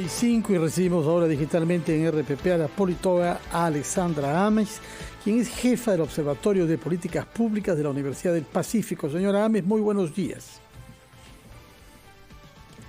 9:05 y recibimos ahora digitalmente en RPP a la politóloga Alexandra Ames, quien es jefa del Observatorio de Políticas Públicas de la Universidad del Pacífico. Señora Ames, muy buenos días.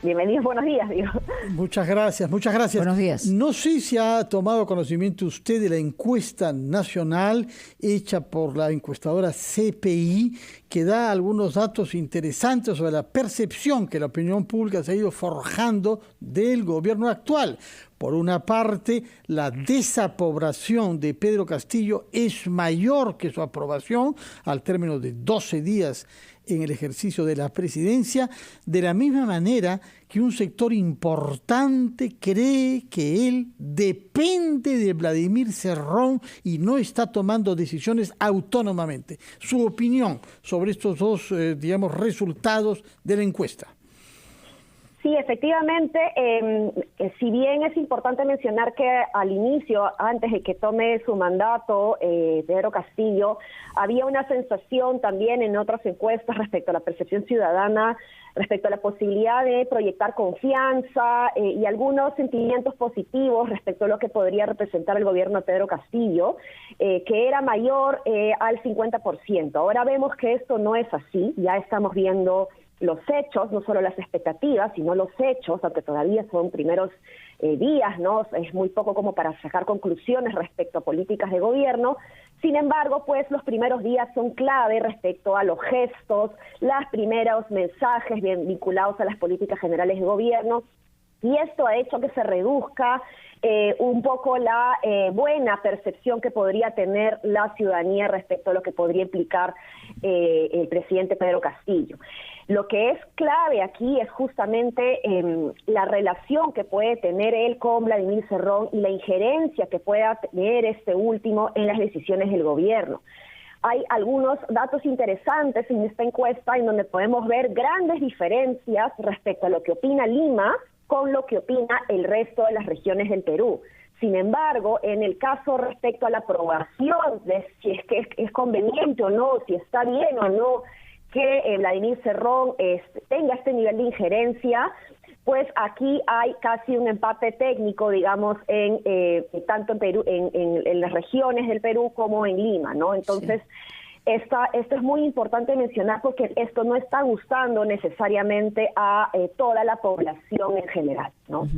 Bienvenidos, buenos días, digo. Muchas gracias, muchas gracias. Buenos días. No sé si ha tomado conocimiento usted de la encuesta nacional hecha por la encuestadora CPI, que da algunos datos interesantes sobre la percepción que la opinión pública se ha ido forjando del gobierno actual. Por una parte, la desaprobación de Pedro Castillo es mayor que su aprobación al término de 12 días en el ejercicio de la presidencia, de la misma manera que un sector importante cree que él depende de Vladimir Cerrón y no está tomando decisiones autónomamente. Su opinión sobre estos dos, resultados de la encuesta. Sí, efectivamente, si bien es importante mencionar que al inicio, antes de que tome su mandato, Pedro Castillo, había una sensación también en otras encuestas respecto a la percepción ciudadana, respecto a la posibilidad de proyectar confianza y algunos sentimientos positivos respecto a lo que podría representar el gobierno de Pedro Castillo, que era mayor al 50%. Ahora vemos que esto no es así, ya estamos viendo los hechos, no solo las expectativas, sino los hechos, aunque todavía son primeros días, ¿no? Es muy poco como para sacar conclusiones respecto a políticas de gobierno. Sin embargo, pues los primeros días son clave respecto a los gestos, los primeros mensajes bien vinculados a las políticas generales de gobierno, y esto ha hecho que se reduzca un poco la buena percepción que podría tener la ciudadanía respecto a lo que podría implicar el presidente Pedro Castillo. Lo que es clave aquí es justamente la relación que puede tener él con Vladimir Cerrón y la injerencia que pueda tener este último en las decisiones del gobierno. Hay algunos datos interesantes en esta encuesta en donde podemos ver grandes diferencias respecto a lo que opina Lima con lo que opina el resto de las regiones del Perú. Sin embargo, en el caso respecto a la aprobación de si es que es conveniente o no, si está bien o no que Vladimir Cerrón tenga este nivel de injerencia, pues aquí hay casi un empate técnico, digamos, tanto en Perú, en las regiones del Perú como en Lima, ¿no? Entonces, sí. Esto es muy importante mencionar porque esto no está gustando necesariamente a toda la población en general, ¿no?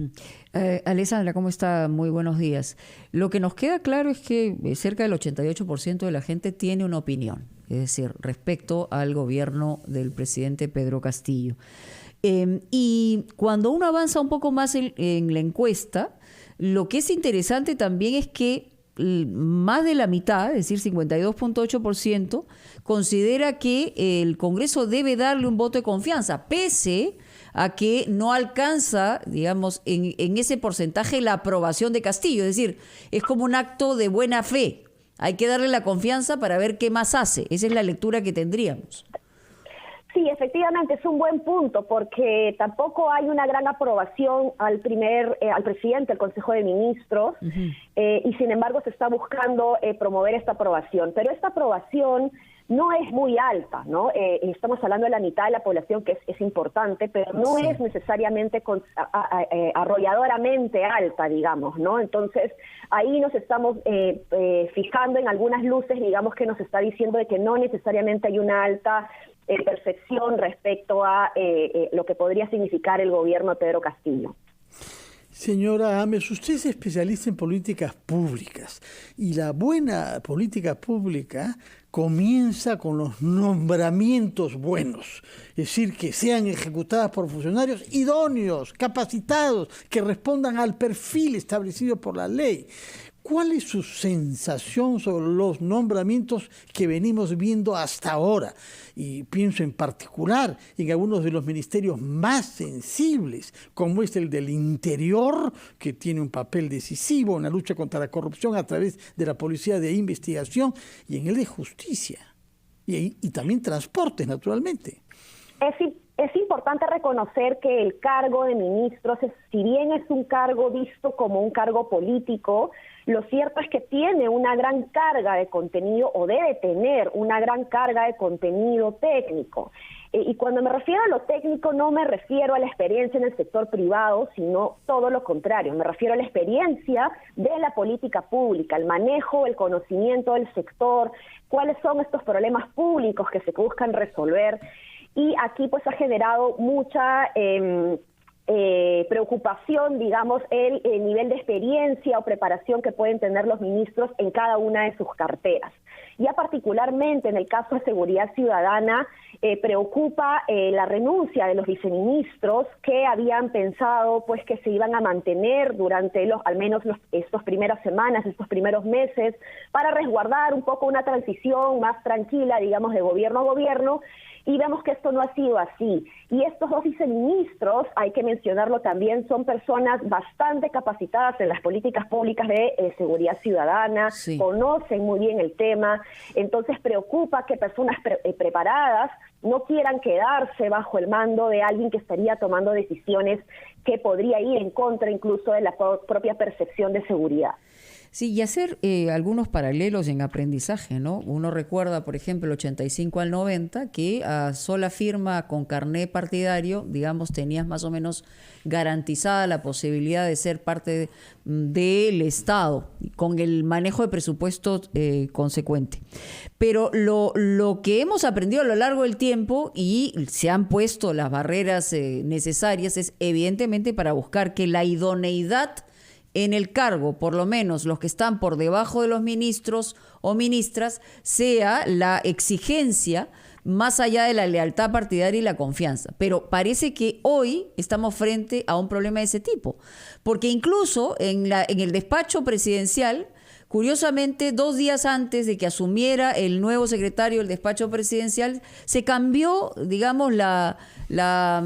Alessandra, ¿cómo está? Muy buenos días. Lo que nos queda claro es que cerca del 88% de la gente tiene una opinión, es decir, respecto al gobierno del presidente Pedro Castillo. Y cuando uno avanza un poco más en la encuesta, lo que es interesante también es que más de la mitad, es decir, 52.8%, considera que el Congreso debe darle un voto de confianza, pese a que no alcanza, digamos, en ese porcentaje la aprobación de Castillo. Es decir, es como un acto de buena fe. Hay que darle la confianza para ver qué más hace. Esa es la lectura que tendríamos. Sí, efectivamente, es un buen punto, porque tampoco hay una gran aprobación al presidente del Consejo de Ministros, y sin embargo se está buscando promover esta aprobación. Pero esta aprobación no es muy alta, ¿no? Estamos hablando de la mitad de la población, que es importante, pero no es necesariamente arrolladoramente alta, digamos, ¿no? Entonces, ahí nos estamos fijando en algunas luces, digamos, que nos está diciendo de que no necesariamente hay una alta percepción respecto a lo que podría significar el gobierno de Pedro Castillo. Señora Ames, usted es especialista en políticas públicas y la buena política pública comienza con los nombramientos buenos, es decir, que sean ejecutadas por funcionarios idóneos, capacitados, que respondan al perfil establecido por la ley. ¿Cuál es su sensación sobre los nombramientos que venimos viendo hasta ahora? Y pienso en particular en algunos de los ministerios más sensibles, como es el del Interior, que tiene un papel decisivo en la lucha contra la corrupción a través de la Policía de Investigación, y en el de Justicia, y también Transportes, naturalmente. Es importante reconocer que el cargo de ministros, si bien es un cargo visto como un cargo político, Lo cierto es que tiene una gran carga de contenido, o debe tener una gran carga de contenido técnico. Y cuando me refiero a lo técnico no me refiero a la experiencia en el sector privado, sino todo lo contrario. Me refiero a la experiencia de la política pública, el manejo, el conocimiento del sector, cuáles son estos problemas públicos que se buscan resolver. Y aquí pues ha generado mucha preocupación, digamos, el nivel de experiencia o preparación que pueden tener los ministros en cada una de sus carteras. Ya particularmente en el caso de seguridad ciudadana, preocupa la renuncia de los viceministros que habían pensado pues que se iban a mantener durante al menos estas primeras semanas, estos primeros meses, para resguardar un poco una transición más tranquila, digamos, de gobierno a gobierno. Y vemos que esto no ha sido así. Y estos dos viceministros, hay que mencionarlo también, son personas bastante capacitadas en las políticas públicas de seguridad ciudadana, sí, conocen muy bien el tema. Entonces preocupa que personas preparadas no quieran quedarse bajo el mando de alguien que estaría tomando decisiones que podría ir en contra incluso de la propia percepción de seguridad. Sí, y hacer algunos paralelos en aprendizaje, ¿no? Uno recuerda, por ejemplo, el 85 al 90, que a sola firma con carné partidario, digamos, tenías más o menos garantizada la posibilidad de ser parte del Estado, con el manejo de presupuestos consecuente. Pero lo que hemos aprendido a lo largo del tiempo, y se han puesto las barreras necesarias, es evidentemente para buscar que la idoneidad en el cargo, por lo menos los que están por debajo de los ministros o ministras, sea la exigencia más allá de la lealtad partidaria y la confianza. Pero parece que hoy estamos frente a un problema de ese tipo, porque incluso en el despacho presidencial, curiosamente, 2 días antes de que asumiera el nuevo secretario del despacho presidencial, se cambió, digamos, los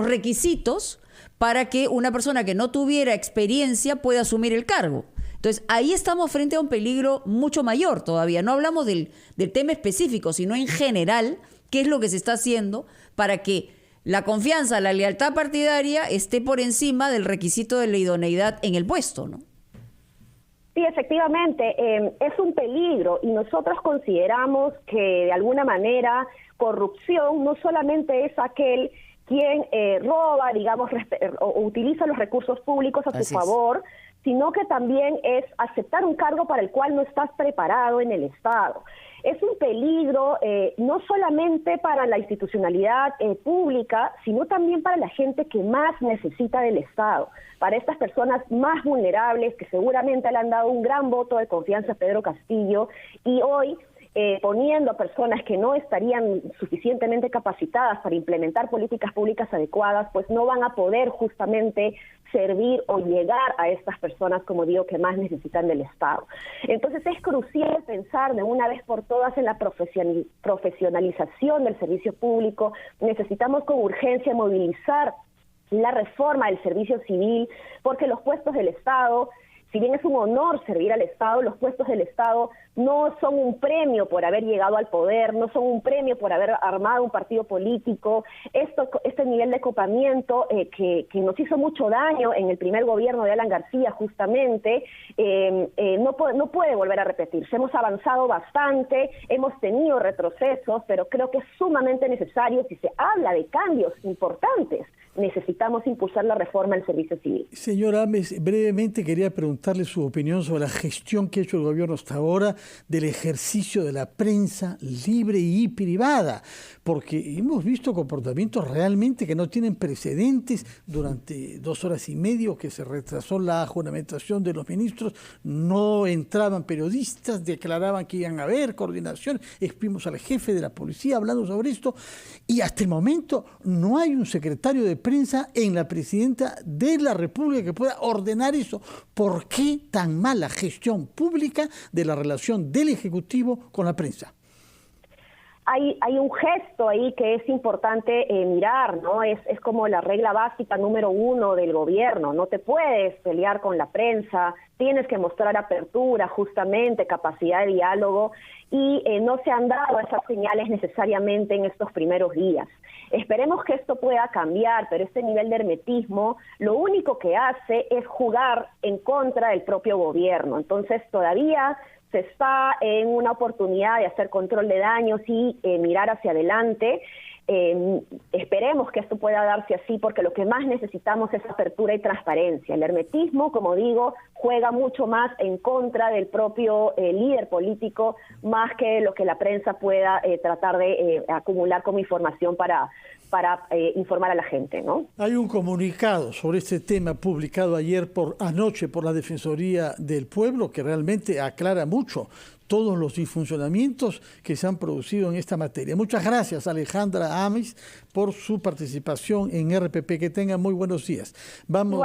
requisitos para que una persona que no tuviera experiencia pueda asumir el cargo. Entonces, ahí estamos frente a un peligro mucho mayor todavía. No hablamos del tema específico, sino en general, qué es lo que se está haciendo para que la confianza, la lealtad partidaria esté por encima del requisito de la idoneidad en el puesto, ¿no? Sí, efectivamente, es un peligro, y nosotros consideramos que de alguna manera corrupción no solamente es aquel quien roba, digamos, o utiliza los recursos públicos a su favor, sino que también es aceptar un cargo para el cual no estás preparado en el Estado. Es un peligro no solamente para la institucionalidad pública, sino también para la gente que más necesita del Estado, para estas personas más vulnerables que seguramente le han dado un gran voto de confianza a Pedro Castillo, y hoy poniendo a personas que no estarían suficientemente capacitadas para implementar políticas públicas adecuadas, pues no van a poder justamente servir o llegar a estas personas, como digo, que más necesitan del Estado. Entonces es crucial pensar de una vez por todas en la profesionalización del servicio público. Necesitamos con urgencia movilizar la reforma del servicio civil, porque los puestos del Estado, si bien es un honor servir al Estado, los puestos del Estado no son un premio por haber llegado al poder, no son un premio por haber armado un partido político. Este nivel de copamiento que nos hizo mucho daño en el primer gobierno de Alan García, justamente, no puede volver a repetirse. Hemos avanzado bastante, hemos tenido retrocesos, pero creo que es sumamente necesario, si se habla de cambios importantes, necesitamos impulsar la reforma del servicio civil. Señora Ames, brevemente quería preguntarle su opinión sobre la gestión que ha hecho el gobierno hasta ahora del ejercicio de la prensa libre y privada, porque hemos visto comportamientos realmente que no tienen precedentes. Durante 2 horas y media que se retrasó la juramentación de los ministros, no entraban periodistas, declaraban que iban a haber coordinación, exprimos al jefe de la policía hablando sobre esto, y hasta el momento no hay un secretario de prensa en la presidenta de la República que pueda ordenar eso. ¿Por qué tan mala gestión pública de la relación del Ejecutivo con la prensa? hay un gesto ahí que es importante mirar, ¿no? Es como la regla básica número 1 del gobierno. No te puedes pelear con la prensa, tienes que mostrar apertura, justamente, capacidad de diálogo, y no se han dado esas señales necesariamente en estos primeros días. Esperemos que esto pueda cambiar, pero este nivel de hermetismo lo único que hace es jugar en contra del propio gobierno. Entonces todavía se está en una oportunidad de hacer control de daños y mirar hacia adelante. Esperemos que esto pueda darse así, porque lo que más necesitamos es apertura y transparencia. El hermetismo, como digo, juega mucho más en contra del propio líder político, más que lo que la prensa pueda tratar de acumular como información para informar a la gente, ¿no? Hay un comunicado sobre este tema publicado anoche por la Defensoría del Pueblo que realmente aclara mucho todos los disfuncionamientos que se han producido en esta materia. Muchas gracias, Alejandra Ames, por su participación en RPP. Que tengan muy buenos días. Vamos.